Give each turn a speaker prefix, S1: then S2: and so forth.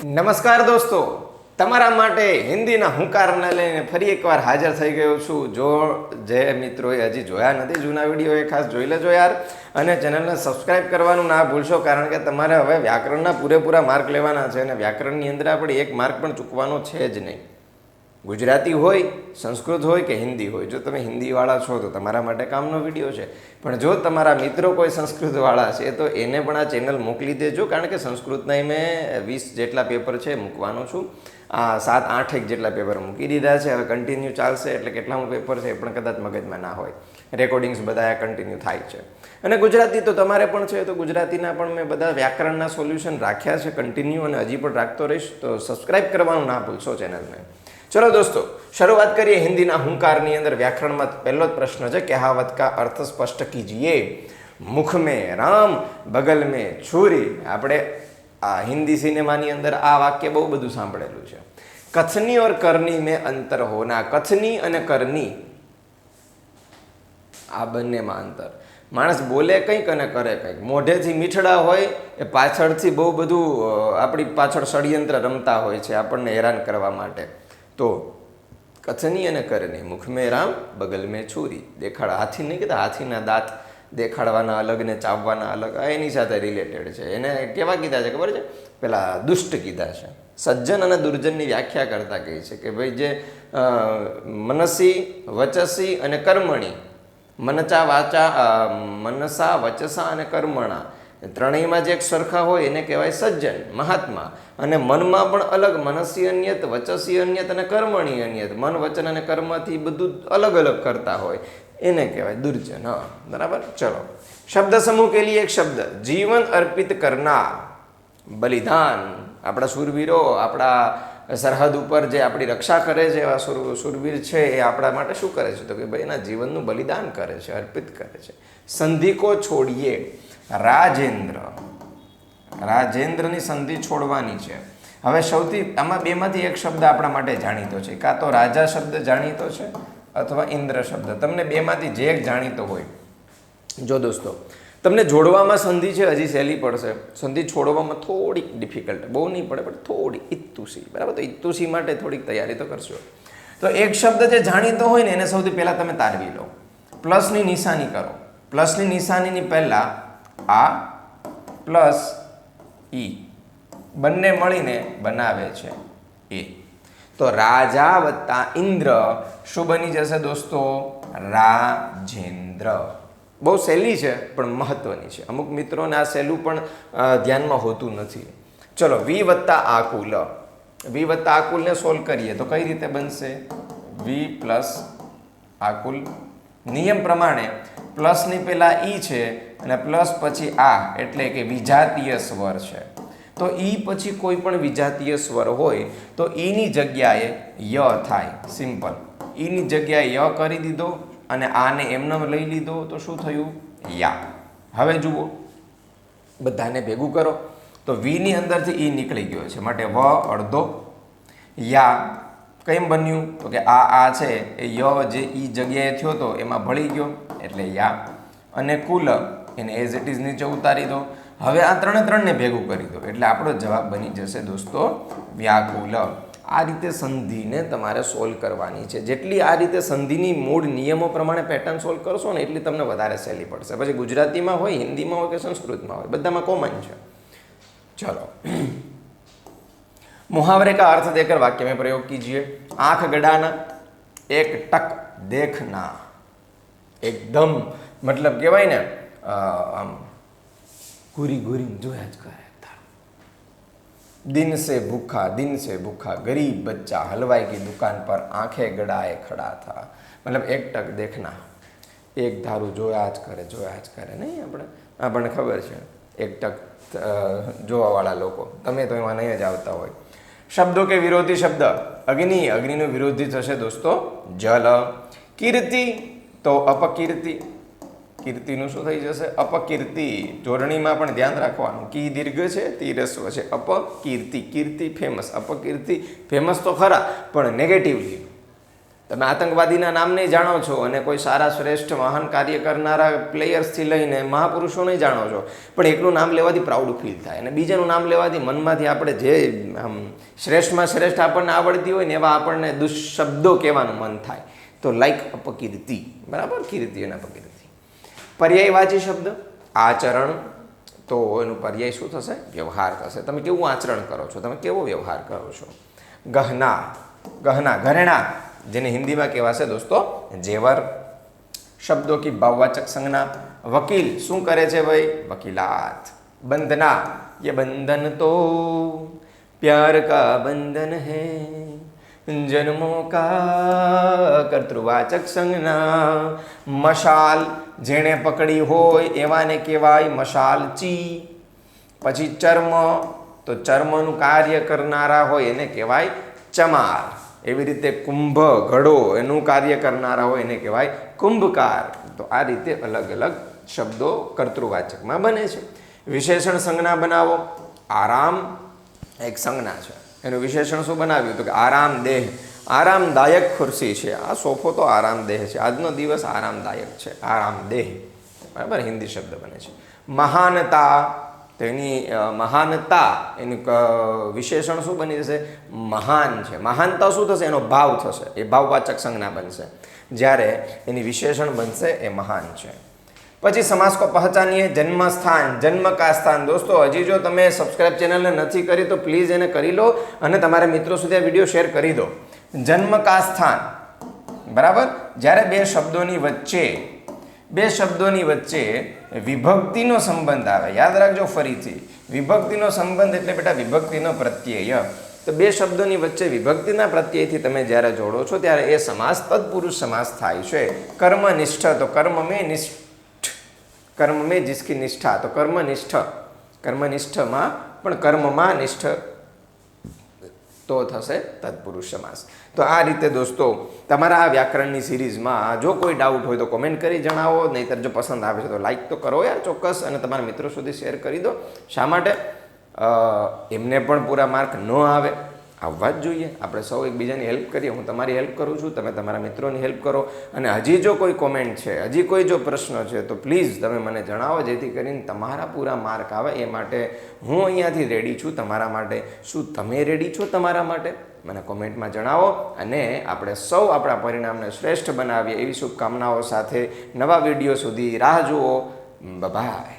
S1: નમસ્કાર દોસ્તો, તમારા માટે હિન્દીના હુંકારને લઈને ફરી એકવાર હાજર થઈ ગયો છું. જો જે મિત્રોએ હજી જોયા નથી જૂના વિડીયો એ ખાસ જોઈ લેજો યાર, અને ચેનલને સબસ્ક્રાઇબ કરવાનું ના ભૂલશો, કારણ કે તમારે હવે વ્યાકરણના પૂરેપૂરા માર્ક લેવાના છે અને વ્યાકરણની અંદર આપણે એક માર્ક પણ ચૂકવાનો છે જ નહીં. ગુજરાતી હોય, સંસ્કૃત હોય કે હિન્દી હોય. જો તમે હિન્દીવાળા છો તો તમારા માટે કામનો વિડીયો છે, પણ જો તમારા મિત્રો કોઈ સંસ્કૃતવાળા છે તો એને પણ આ ચેનલ મોકલી દેજો, કારણ કે સંસ્કૃતના મેં 20 જેટલા પેપર છે મૂકવાનો છું. આ 7-8 જેટલા પેપર મૂકી દીધા છે, હવે કન્ટિન્યુ ચાલશે. એટલે કેટલામું પેપર છે એ પણ કદાચ મગજમાં ના હોય. રેકોર્ડિંગ્સ બધા કન્ટિન્યુ થાય છે. અને ગુજરાતી તો તમારે પણ છે, તો ગુજરાતીના પણ મેં બધા વ્યાકરણના સોલ્યુશન રાખ્યા છે કન્ટિન્યુ, અને હજી પણ રાખતો રહીશ. તો સબસ્ક્રાઇબ કરવાનું ના ભૂલશો ચેનલને. ચલો દોસ્તો, શરૂઆત કરીએ હિન્દીના હુંકારની અંદર. વ્યાકરણમાં પહેલો જ પ્રશ્ન છે, કહાવત કા અર્થ સ્પષ્ટ કીજીએ. મુખ મેં રામ બગલ મેં છુરી. આપણે આ હિન્દી સિનેમાની અંદર આ વાક્ય બહુ બધું સાંભળેલું છે. કથની ઓર કરની મેં અંતર હોના. કથની અને કરની આ બંનેમાં અંતર. માણસ બોલે કંઈક અને કરે કંઈક. મોઢેથી મીઠડા હોય એ પાછળથી બહુ બધું આપણી પાછળ ષડયંત્ર રમતા હોય છે આપણને હેરાન કરવા માટે. તો કથની અને કરની, મુખ મેં રામ બગલ મેં છુરી. દેખાડા, હાથી નહીં કહેતા, હાથીના દાંત દેખાડવાના અલગ ને ચાવવાના અલગ, એની સાથે રિલેટેડ છે. એને કેવા કીધા છે ખબર છે? પેલા દુષ્ટ કીધા છે. સજ્જન અને દુર્જનની વ્યાખ્યા કરતા કહે છે કે ભાઈ જે મનસી, વચસી અને કર્મણી, મનસા વચસા અને કર્મણા, ત્રણેયમાં જે એક સરખા હોય એને કહેવાય સજ્જન, મહાત્મા. અને મનમાં પણ અલગ, મનસી અન્યત, વચસી અન્યત અને કર્મણી અન્યત. મન, વચન અને કર્મથી બધું અલગ અલગ કરતા હોય એને કહેવાય દુર્જન. હા, બરાબર. ચલો, શબ્દ સમૂહ કે લીએ એક શબ્દ, જીવન અર્પિત કરનાર, બલિદાન. આપણા શૂરવીરો, આપણા સરહદ ઉપર જે આપણી રક્ષા કરે છે એવા શૂરવીર છે, એ આપણા માટે શું કરે છે? તો કે ભાઈ એના જીવનનું બલિદાન કરે છે, અર્પિત કરે છે. સંધિ કો છોડીએ. રાજેન્દ્ર, રાજેન્દ્રની સંધિ છોડવાની છે. હવે સૌથી આમાં બેમાંથી એક શબ્દ આપણા માટે જાણીતો છે. કાં તો રાજા શબ્દ જાણીતો છે અથવા ઇન્દ્ર શબ્દ. તમને બેમાંથી જે એક જાણીતો હોય. જો દોસ્તો, તમને જોડવામાં સંધિ છે હજી સહેલી પડશે, સંધિ છોડવામાં થોડીક ડિફિકલ્ટ, બહુ નહીં પડે પણ થોડી. ઇત્તુસી, બરાબર. તો ઇત્તુસી માટે થોડીક તૈયારી તો કરશો. તો એક શબ્દ જે જાણીતો હોય ને એને સૌથી પહેલાં તમે તારવી લો. પ્લસની નિશાની કરો. પ્લસની નિશાનીની પહેલાં આ પ્લસ ઈ બંને મળીને બનાવે છે એ. તો રાજા વત્તા ઇન્દ્ર શું બની જશે દોસ્તો? રાજેન્દ્ર. બહુ સહેલી છે પણ મહત્વની છે. અમુક મિત્રોને આ સહેલું પણ ધ્યાનમાં હોતું નથી. ચલો, વી વત્તા આકુલ. વી વત્તા આકુલને સોલ્વ કરીએ તો કઈ રીતે બનશે? વી પ્લસ આકુલ. નિયમ પ્રમાણે પ્લસની પહેલાં ઈ છે અને પ્લસ પછી આ, એટલે કે વિજાતીય સ્વર છે. તો ઈ પછી કોઈ પણ વિજાતીય સ્વર હોય તો ઈની જગ્યાએ ય થાય. સિમ્પલ. ઈની જગ્યાએ ય કરી દીધો અને આને એમને લઈ લીધો તો શું થયું? યા. હવે જુઓ, બધાને ભેગું કરો તો વીની અંદરથી ઈ નીકળી ગયો છે, માટે વ અડધો. યા કેમ બન્યું? તો કે આ છે એ ય જે ઈ જગ્યાએ થયો તો એમાં ભળી ગયો એટલે યા. અને કુલ એને એઝ ઇટ ઇઝ નીચે ઉતારી દો. હવે આ ત્રણને ભેગું કરી દો એટલે આપણો જવાબ બની જશે દોસ્તો વ્યાકુલ. આ રીતે સંધિને તમારે સોલ્વ કરવાની છે. જેટલી આ રીતે સંધિની મૂળ નિયમો પ્રમાણે પેટર્ન સોલ્વ કરશો ને એટલી તમને વધારે સહેલી પડશે. પછી ગુજરાતીમાં હોય, હિન્દીમાં હોય કે સંસ્કૃતમાં હોય, બધામાં કોમન છે. ચલો, मुहावरे का अर्थ देकर वाक्य में प्रयोग कीजिए. आंख गड़ाना, एक टक देखना. एकदम मतलब કહેવાય ને આમ ઘૂરી ઘૂરી જોયા જ કરે. दिन से भूखा गरीब बच्चा हलवाई की दुकान पर आंखें गड़ाए खड़ा था. मतलब एक टक देखना, એક ધારું જોયા જ કરે નહીં. આપણને ખબર છે એક ટક જોવાવાળા લોકો. તમે તો એમાં નહીં જ આવતા હોય. શબ્દો કે વિરોધી શબ્દ. અગ્નિ, અગ્નિનો વિરોધી થશે દોસ્તો જલ. કીર્તિ તો અપકીર્તિ. કીર્તિનું શું થઈ જશે? અપકીર્તિ. જોડણીમાં પણ ધ્યાન રાખવાનું. કી દીર્ઘ છે, તી રસ્વ છે. અપકીર્તિ. કીર્તિ ફેમસ, અપકીર્તિ ફેમસ તો ખરા પણ નેગેટિવલી. તમે આતંકવાદીના નામ નહીં જાણો છો અને કોઈ સારા શ્રેષ્ઠ મહાન કાર્ય કરનારા પ્લેયર્સથી લઈને મહાપુરુષોને જાણો છો, પણ એકનું નામ લેવાથી પ્રાઉડ ફીલ થાય અને બીજાનું નામ લેવાથી મનમાંથી આપણે જે શ્રેષ્ઠમાં શ્રેષ્ઠ આપણને આવડતી હોય ને એવા આપણને દુઃશબ્દો કહેવાનું મન થાય. તો લાઈક અપકીર્તિ, બરાબર, કીર્તિ અને અપકીર્તિ. પર્યાયવાચી શબ્દ આચરણ, તો એનું પર્યાય શું થશે? વ્યવહાર થશે. તમે કેવું આચરણ કરો છો, તમે કેવો વ્યવહાર કરો છો. ગહના, ગહના ઘરેણા, જેને હિન્દીમાં કહેવાશે દોસ્તો જેવર. શબ્દો કી ભાવવાચક સંજ્ઞા. વકીલ શું કરે છે ભાઈ? વકીલાત. બંધના, ये बंधन तो प्यार का बंधन है, जन्मों का कर्तृवाचक संज्ञा. મશાલ, જેણે પકડી હોય એવાને કહેવાય મશાલચી. પછી ચર્મ, તો ચર્મનું કાર્ય કરનારા હોય એને કહેવાય ચમાર. એવી રીતે કુંભ, ઘડો, એનું કાર્ય કરનારા હોય એને કહેવાય કુંભકાર. તો આ રીતે અલગ અલગ શબ્દો કર્તૃવાચકમાં બને છે. વિશેષણ સંજ્ઞા બનાવો. આરામ એક સંજ્ઞા છે, એનું વિશેષણ શું બનાવ્યું? તો કે આરામદેહ, આરામદાયક ખુરશી છે. આ સોફો તો આરામદેહ છે, આજનો દિવસ આરામદાયક છે, આરામદેહ. બરાબર, હિન્દી શબ્દ બને છે. મહાનતા, તો એની મહાનતા એનું વિશેષણ શું બની જશે? મહાન છે. મહાનતા શું થશે? એનો ભાવ થશે, એ ભાવવાચક સંજ્ઞા બનશે. જ્યારે એની વિશેષણ બનશે એ મહાન છે. પછી સમાસ કો પહચાનીએ. જન્મસ્થાન, જન્મ કા સ્થાન. દોસ્તો હજી જો તમે સબસ્ક્રાઇબ ચેનલને નથી કરી તો પ્લીઝ એને કરી લો અને તમારા મિત્રો સુધી આ વિડીયો શેર કરી દો. જન્મ કા સ્થાન, બરાબર. જ્યારે બે શબ્દોની વચ્ચે વિભક્તિનો સંબંધ આવે, યાદ રાખજો ફરીથી, વિભક્તિનો સંબંધ એટલે બેટા વિભક્તિનો પ્રત્યય. તો બે શબ્દોની વચ્ચે વિભક્તિના પ્રત્યયથી તમે જ્યારે જોડો છો ત્યારે એ સમાસ તત્પુરુષ સમાસ થાય છે. કર્મનિષ્ઠ, તો કર્મ में जिसकी निष्ठा, तो कर्मनिष्ठ, કર્મનિષ્ઠમાં પણ કર્મમાં નિષ્ઠ તો થશે તત્પુરુષ સમાસ. તો આ રીતે દોસ્તો તમારા આ વ્યાકરણની સિરીઝમાં જો કોઈ ડાઉટ હોય તો કોમેન્ટ કરી જણાવો, નહીંતર જો પસંદ આવે છે તો લાઈક તો કરો યાર ચોક્કસ, અને તમારા મિત્રો સુધી શેર કરી દો. શા માટે? એમને પણ પૂરા માર્ક ન આવે, આવવા જ જોઈએ. આપણે સૌ એકબીજાની હેલ્પ કરીએ. હું તમારી હેલ્પ કરું છું, તમે તમારા મિત્રોની હેલ્પ કરો. અને હજી જો કોઈ કોમેન્ટ છે, હજી કોઈ જો પ્રશ્ન છે તો પ્લીઝ તમે મને જણાવો, જેથી કરીને તમારા પૂરા માર્ક આવે. એ માટે હું અહીંયાથી રેડી છું તમારા માટે. શું તમે રેડી છો તમારા માટે? મને કોમેન્ટમાં જણાવો અને આપણે સૌ આપણા પરિણામને શ્રેષ્ઠ બનાવીએ એવી શુભકામનાઓ સાથે નવા વિડીયો સુધી રાહ જુઓ. બાય.